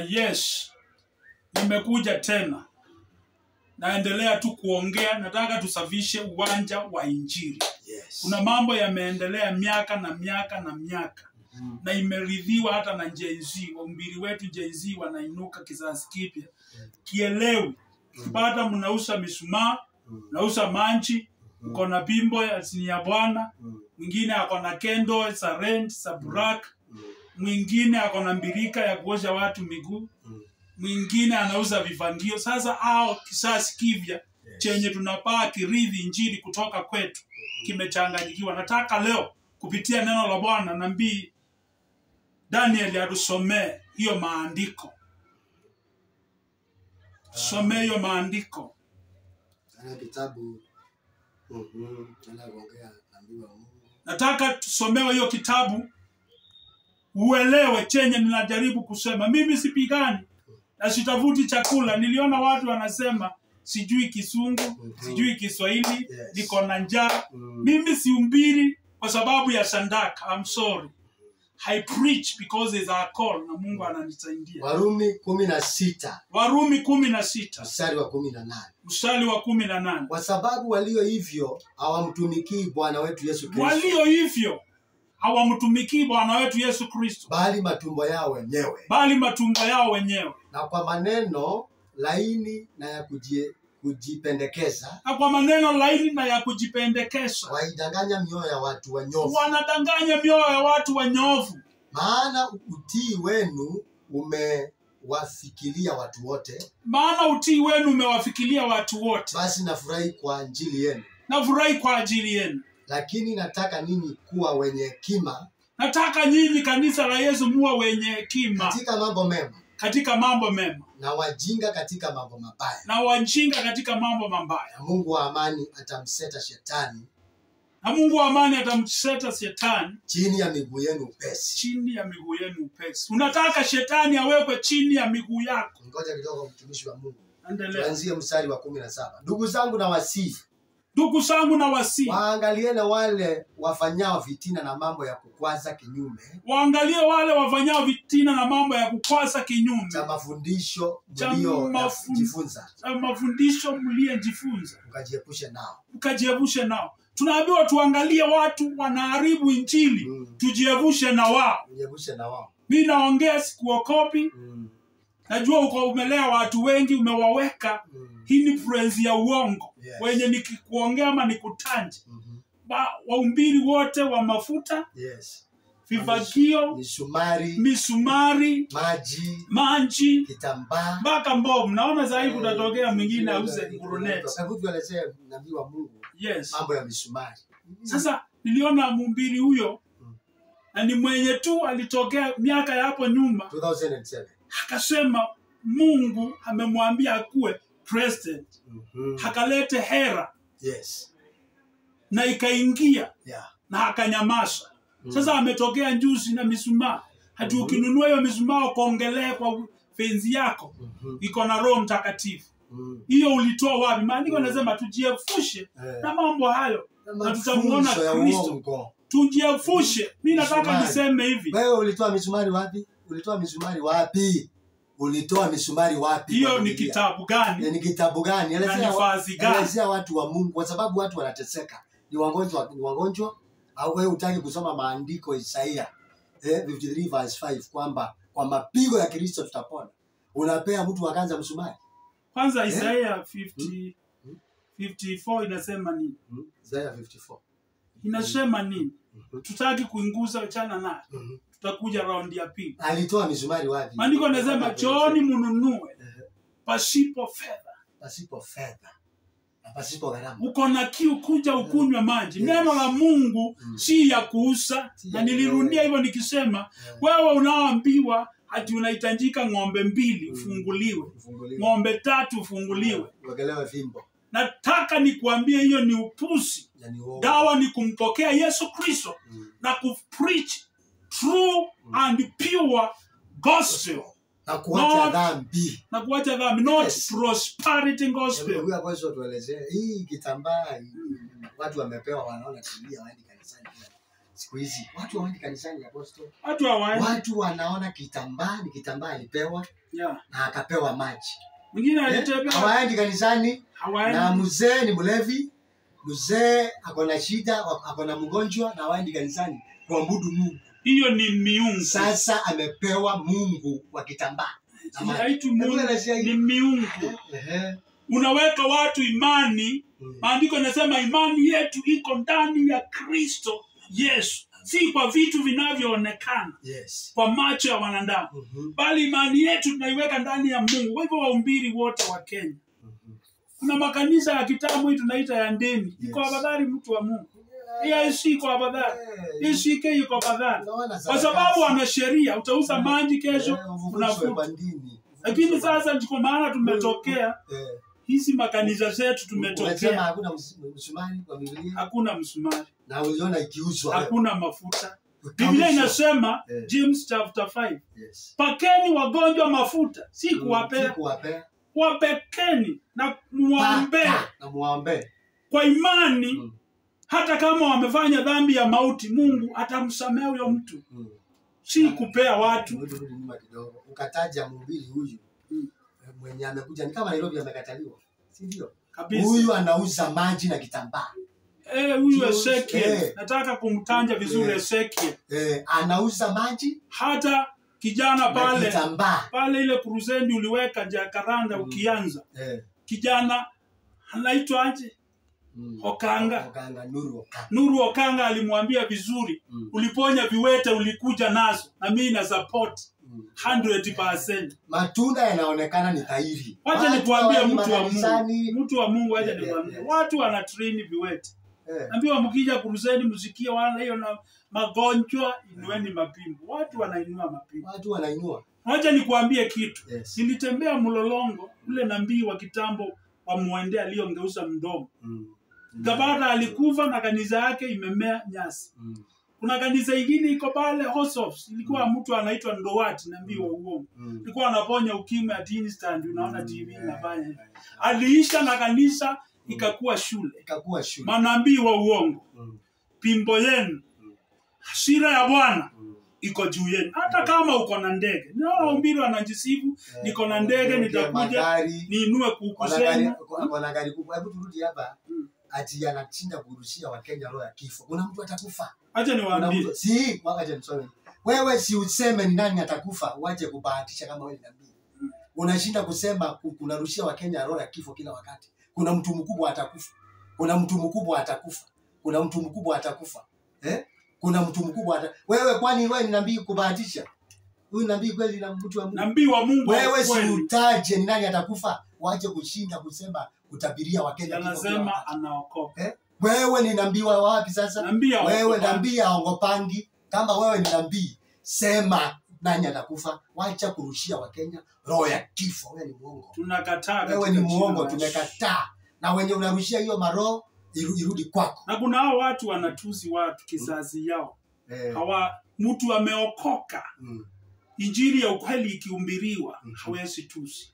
Yes. Nimekuja tena. Naendelea tu kuongea, nataka tusafishe uwanja wa injili. Yes. Kuna mambo yameendelea miaka na miaka na miaka. Na imeridhiwa hata na Gen Z, wahubiri wetu Gen Z wanainuka kizazi kipya. Kielewi. Kupata mnauza mishumaa, mnauza manchi, mko na bimbo ya Bwana, mwingine ako na kendo za rent, za burak, mwingine ako na mbirika ya kuosha watu miguu, mwingine anauza vivangio. Sasa hao kizazi kipya chenye tunapaa kiridhi injili kutoka kwetu kimechanganyikiwa. Nataka leo kupitia neno la Bwana nabii Daniel atusomee hiyo maandiko. Somee hiyo maandiko. Ana kitabu anaongea nabii wa Mungu. Nataka tusomewe hiyo kitabu uelewe chenye ninajaribu kusema. Mimi sipigani na sitafuti chakula. Niliona watu wanasema sijui Kisungu, sijui Kiswahili, niko na njaa. Mimi sihubiri kwa sababu ya sandaka. I'm sorry. I preach because it's our call na Mungu ananisaidia. Warumi 16. Warumi 16. Mstari wa 18. Mstari wa 18. Kwa sababu walio hivyo hawamtumikii Bwana wetu Yesu Kristo. Walio hivyo hawamtumikii Bwana wetu Yesu Kristo, bali matumbo yao wenyewe. Bali matumbo yao wenyewe. Na kwa maneno laini na ya kujipendekeza. Na kwa maneno laini na ya kujipendekeza. Waidanganya mioyo ya watu wanyofu. Wanadanganya mioyo ya watu wanyofu. Maana utii wenu umewafikiria watu wote. Maana utii wenu umewafikiria watu wote. Basi nafurahi kwa ajili yenu. Nafurahi kwa ajili yenu. Lakini nataka ninyi kuwa wenye hekima. Nataka nyinyi kanisa la Yesu muwe wenye hekima. Katika mambo mema. Katika mambo mema. Na wajinga katika mambo mabaya. Na wajinga katika mambo mabaya. Na Mungu wa amani atamseta shetani. Na Mungu wa amani atamseta shetani chini ya miguu yenu upesi. Chini ya miguu yenu upesi. Unataka shetani awekwe chini ya miguu yako. Ngoja kidogo mtumishi wa Mungu. Endelea. Tuanzie mstari wa 17. Ndugu zangu na wasii. Ndugu zangu na wasii. Waangalieni wale wafanyao vitina na mambo ya kukwaza kinyume. Waangalie wale wafanyao vitina na mambo ya kukwaza kinyume. Cha mafundisho mliojifunza. Cha mafundisho mliojifunza. Ukajiepushe nao. Tunaambiwa tuangalie watu wanaharibu injili. Tujiepushe na wao. Tujiepushe na wao. Mimi naongea sikuokopi. Najua uko umelea watu wengi, umewaweka hii ni influence ya uongo. Wenye nikikuongea ama nikutanje. Wahubiri wote wa mafuta. Vivagio, misumari, maji, kitambaa, mpaka mbomu. Naona sasa hivi kutatokea mwingine auze guruneti. Hebu tuelezee nabii wa Mungu. Mambo ya misumari. Sasa niliona mhubiri huyo na ni mwenye tu alitokea miaka ya hapo nyuma 2007. Akasema Mungu amemwambia akuwe president. Akalete hera. Na ikaingia. Na akanyamaza. Sasa ametokea njuzi na mishumaa. Hata ukinunua hiyo mishumaa kuongelea kwa fenzi yako iko na Roho Mtakatifu. Hiyo ulitoa wapi? Maandiko yanasema tujiepushe na mambo hayo na tutamuona Kristo. Tujiepushe. Mimi nataka niseme hivi. Wewe ulitoa misumari wapi? Ulitoa misumari wapi? Ulitoa misumari wapi? Hiyo ni kitabu gani? Ni kitabu gani? Elezea watu wa Mungu kwa sababu watu wanateseka. Ni wagonjwa au wewe utaki kusoma maandiko Isaia 53 verse 5 kwamba kwa mapigo ya Kristo tutapona. Unapea mtu akaanza msumari. Kwanza Isaia 54 inasema nini? Isaia 54. Inasema nini? Tutaki kuinguza chana na. Tutakuja round ya pili. Alitoa misumari wapi? Maandiko yanasema chooni mununue pasipo fedha. Pasipo fedha. Pasipo gharama. Uko na kiu kuja ukunywe maji. Neno la Mungu si ya kuuza. Na nilirudia hivyo nikisema wewe unaoambiwa ati unahitajika ng'ombe 2 ufunguliwe. Ng'ombe 3 ufunguliwe. Wagelewe fimbo. Nataka nikuambie hiyo ni upuzi. Dawa ni kumpokea Yesu Kristo na kupreach true and pure gospel. Na kuacha dhambi. Na kuacha dhambi, not prosperity gospel. Huyu hapo tuelezee hii kitambaa watu wamepewa wanaona tabia waende kanisani. siku hizi watu hawaendi kanisani Apostle. Watu hawaendi. Watu wanaona kitambaa ni kitambaa alipewa na akapewa maji. Mwingine alitembea. Hawaendi kanisani. Na mzee ni mlevi. Mzee ako na shida, ako na mgonjwa na hawaendi kanisani kuabudu Mungu. Hiyo ni miungu. Sasa amepewa Mungu wa kitambaa. Ni miungu. Unaweka watu imani. Maandiko yanasema imani yetu iko ndani ya Kristo Yesu. Si kwa vitu vinavyoonekana kwa macho ya wanadamu. Bali imani yetu tunaiweka ndani ya Mungu. Kwa hivyo wahubiri wote wa Kenya. Kuna makanisa ya kitambo hii tunaita ya ndeni. Iko afadhali mtu wa Mungu. Hii iko afadhali. Hii iko afadhali. Kwa sababu wana sheria, utauza maji kesho unafuta. Lakini sasa ndiko maana tumetokea hizi makanisa zetu tumetokea. Hakuna msumari kwa Biblia. Hakuna msumari. Na uliona ikiuzwa. Hakuna mafuta. Biblia inasema James chapter 5. Pakeni wagonjwa mafuta, si kuwapea. Wapekeni na muombe. Kwa imani hata kama wamefanya dhambi ya mauti, Mungu atamsamehe huyo mtu. Si kupea watu. Ukataja mhubiri huyu mwenye amekuja ni kama Nairobi amekataliwa. Si ndio? Huyu anauza maji na kitambaa. Huyu Ezekiel. Nataka kumtanja vizuri Ezekiel. Anauza maji hata kijana pale ile crusade uliweka Jacaranda ukianza. Kijana anaitwa aje? Okanga. Nuru Okanga alimwambia vizuri, uliponya viwete ulikuja nazo na mimi na support 100%. Matunda yanaonekana ni dhahiri. Wacha nikwambie mtu wa Mungu aje nikwambie. Watu wana train viwete. Ambiwa mkija crusade msikie wala hiyo na magonjwa inueni mapimbo. Watu wanainua mapimbo. Wacha nikwambie kitu. Nilitembea Mlolongo, ule nabii wa kitambo wa Mwende aliyongeuza mdomo. Gabara alikufa na kanisa yake imemea nyasi. Kuna kanisa ingine iko pale Hosops, ilikuwa mtu anaitwa Ndowati nabii wa uongo. Ilikuwa anaponya ukimwi at instant, unaona TV inafanya. Aliisha na kanisa ikakuwa shule. Manabii wa uongo. Pimbo yenu. Hasira ya Bwana iko juu yenu. Hata kama uko na ndege. Ni wahubiri wanajisifu, niko na ndege nitakuja niinue kuku zenu. Wana gari kubwa. Hebu turudi hapa. Ati anachinda kurushia Wakenya roho ya kifo. Kuna mtu atakufa. Acha niwaambie. Acha nisome. Wewe si useme ni nani atakufa, uache kubahatisha kama wewe ni nabii. Unashinda kusema kunarushia Wakenya roho ya kifo kila wakati. Kuna mtu mkubwa atakufa. Kuna mtu mkubwa atakufa. Kuna mtu mkubwa wewe kwani wewe ni nabii kubahatisha? Huyu nabii kweli na mtu wa Mungu. Nabii wa Mungu. Wewe si utaje ni nani atakufa, waache kushinda kusema kutabiria Wakenya kifo. Anasema anaokoka. Wewe ni nabii wa wapi sasa? Wewe nabii aongopangi. Kama wewe ni nabii, sema nani atakufa, waacha kurushia Wakenya roho ya kifo. Wewe ni muongo. Tunakataa. Wewe ni muongo, tumekataa. Na wenye unarushia hiyo maroho irudi kwako. Na kuna hao watu wanatusi watu kizazi yao. Mtu ameokoka. Injili ya ukweli ikihubiriwa hawezi tusi.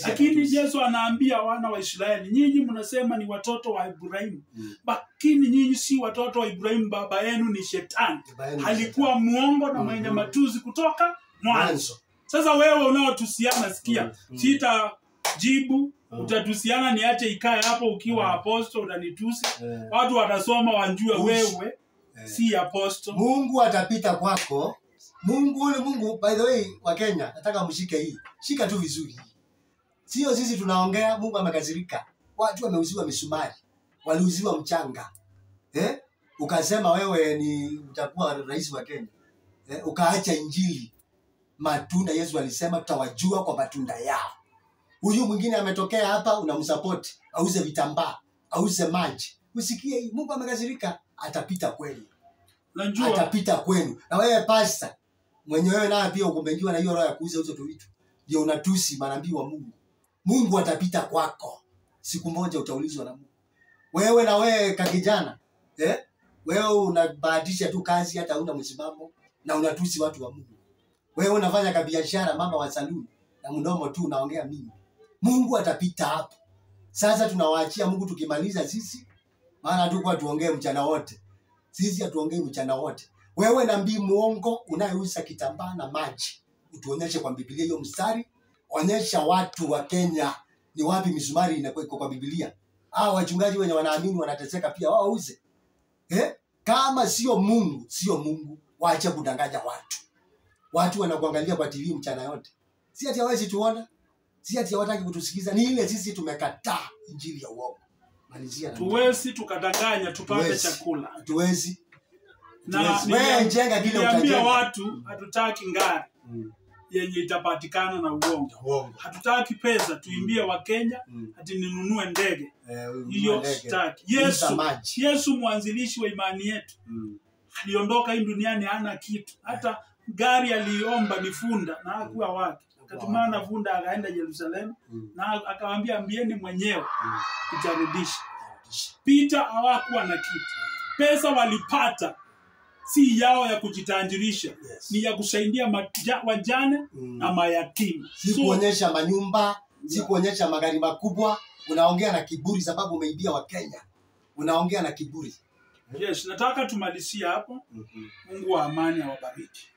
Lakini Yesu anaambia wana wa Israeli, nyinyi mnasema ni watoto wa Ibrahimu. Lakini nyinyi si watoto wa Ibrahimu, baba yenu ni shetani. Alikuwa muongo na mwenye matusi kutoka mwanzo. Sasa wewe unaotusiana sikia, sitajibu. Utatusiana niache ikae hapo ukiwa apostle unanitusi. Watu watasoma wanjue wewe si apostle. Mungu atapita kwako. Mungu by the way wa Kenya nataka mshike hii. Shika tu vizuri. Sio sisi tunaongea, Mungu amekasirika. Watu wameuziwa misumari, waliuziwa mchanga. Ukasema wewe ni utakuwa rais wa Kenya. Ukaacha injili. Matunda Yesu alisema tutawajua kwa matunda yao. Huyu mwingine ametokea hapa unamsupport, auze vitambaa, auze maji. Usikie hii, Mungu amekasirika, atapita kwenu. Najua atapita kwenu. Na wewe pastor, mwenyewe naye pia ukumbengiwa na hiyo roho ya kuuza hizo vitu. Ndio unatusi manabii wa Mungu. Mungu atapita kwako. Siku moja utaulizwa na Mungu. Wewe na wewe kakijana, wewe unabahatisha tu kazi hata huna msimamo na unatusi watu wa Mungu. Wewe unafanya kabiashara mama wa saluni na mdomo tu unaongea mimi. Mungu atapita hapo. Sasa tunawaachia Mungu tukimaliza sisi. Maana tu kwa tuongee mchana wote. Sisi hatuongei mchana wote. Wewe nabii muongo unayeuza kitambaa na maji, utuonyeshe kwa Biblia hiyo mstari. Onyesha watu wa Kenya ni wapi misumari inakuwa iko kwa Biblia. Hao wachungaji wenye wanaamini wanateseka pia wao uze. Kama sio Mungu, waache kudanganya watu. Watu wanakuangalia kwa TV mchana yote. Si ati hawezi tuona, si ati hawataki kutusikiza, ni ile sisi tumekataa injili ya uongo. Malizia na tuwezi tukadanganya tupate chakula. Tuwezi. Na wewe jenga kile utajenga. Watu hatutaki ngari yenye itapatikana na uongo. Hatutaki pesa tuimbie wa Kenya ati ninunue ndege. Hiyo sitaki. Yesu mwanzilishi wa imani yetu. Aliondoka hii duniani hana kitu. Hata gari aliomba ni funda na hakuwa wake. Akatumana funda akaenda Yerusalemu na akamwambia ambieni mwenyewe itarudisha. Peter hawakuwa na kitu. Pesa walipata si yao ya kujitanjirisha, ni ya kusaidia wajane na mayatima. Si kuonyesha manyumba, si kuonyesha magari makubwa. Unaongea na kiburi sababu umeibia wa Kenya. Unaongea na kiburi. Yes, nataka tumalizie hapo. Mungu wa amani awabariki.